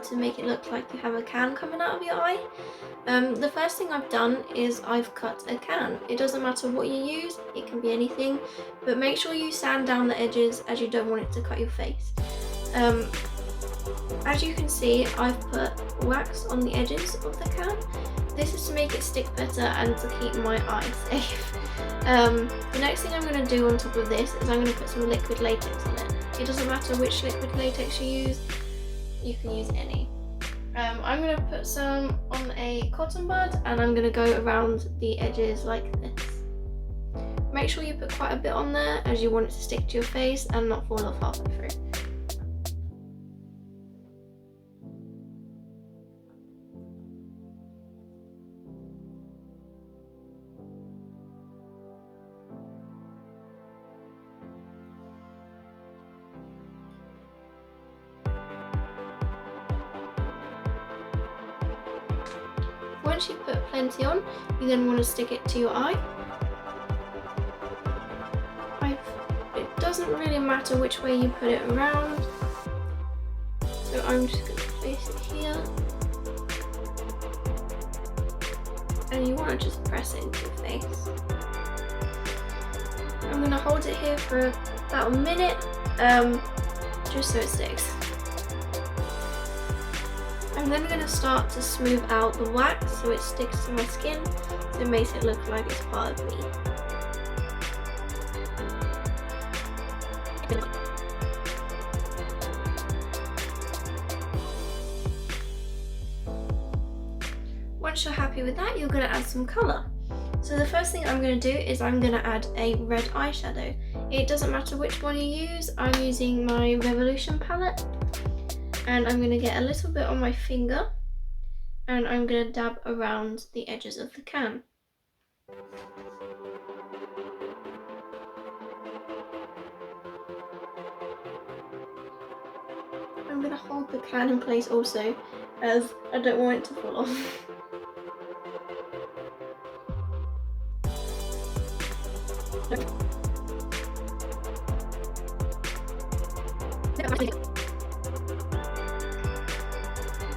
to make it look like you have a can coming out of your eye. The first thing I've done is I've cut a can. It doesn't matter what you use, it can be anything, but make sure you sand down the edges as you don't want it to cut your face. As you can see, I've put wax on the edges of the can. This is to make it stick better and to keep my eye safe. The next thing I'm going to do on top of this is I'm going to put some liquid latex on it. It doesn't matter which liquid latex you use, you can use any. I'm going to put some on a cotton bud and I'm going to go around the edges like this. Make sure you put quite a bit on there as you want it to stick to your face and not fall off halfway through. Once you put plenty on, you then want to stick it to your eye. It doesn't really matter which way you put it around, so I'm just going to place it here, and you want to just press it into your face. I'm going to hold it here for about a minute, just so it sticks. I'm then going to start to smooth out the wax so it sticks to my skin, so it makes it look like it's part of me. Once you're happy with that, you're going to add some colour. So the first thing I'm going to do is I'm going to add a red eyeshadow. It doesn't matter which one you use, I'm using my Revolution palette. And I'm going to get a little bit on my finger and I'm going to dab around the edges of the can. I'm going to hold the can in place also, as I don't want it to fall off.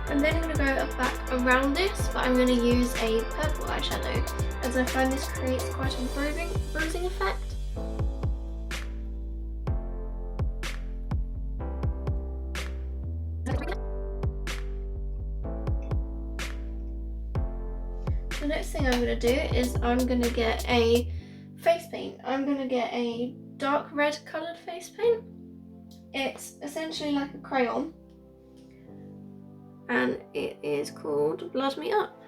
I'm then going to go back around this, but I'm going to use a purple eyeshadow, as I find this creates quite a bruising effect. The next thing I'm going to do is I'm going to get a face paint. I'm going to get a dark red coloured face paint. It's essentially like a crayon, and it is called Blood Me Up.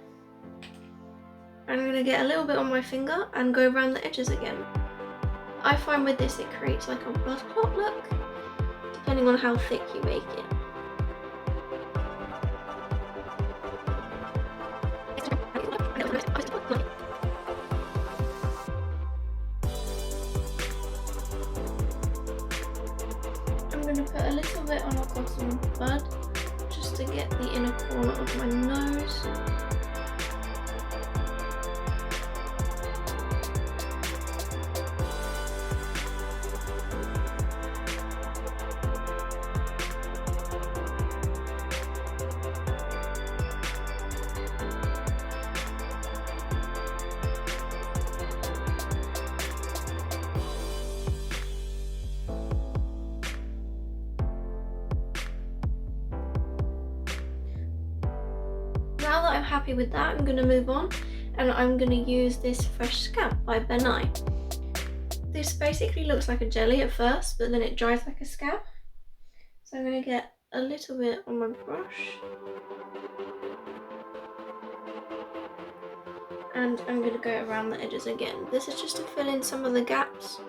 I'm going to get a little bit on my finger and go around the edges again. I find with this it creates like a blood clot look, depending on how thick you make it. I'm going to put a little bit on a cotton bud just to get the inner corner of my nose. Now that I'm happy with that, I'm going to move on and I'm going to use this Fresh Scab by Ben Nye. This basically looks like a jelly at first, but then it dries like a scab. So I'm going to get a little bit on my brush. And I'm going to go around the edges again. This is just to fill in some of the gaps.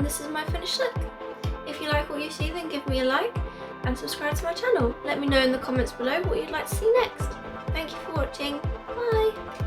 this is my finished look. If you like what you see, then give me a like and subscribe to my channel. Let me know in the comments below what you'd like to see next. Thank you for watching. Bye!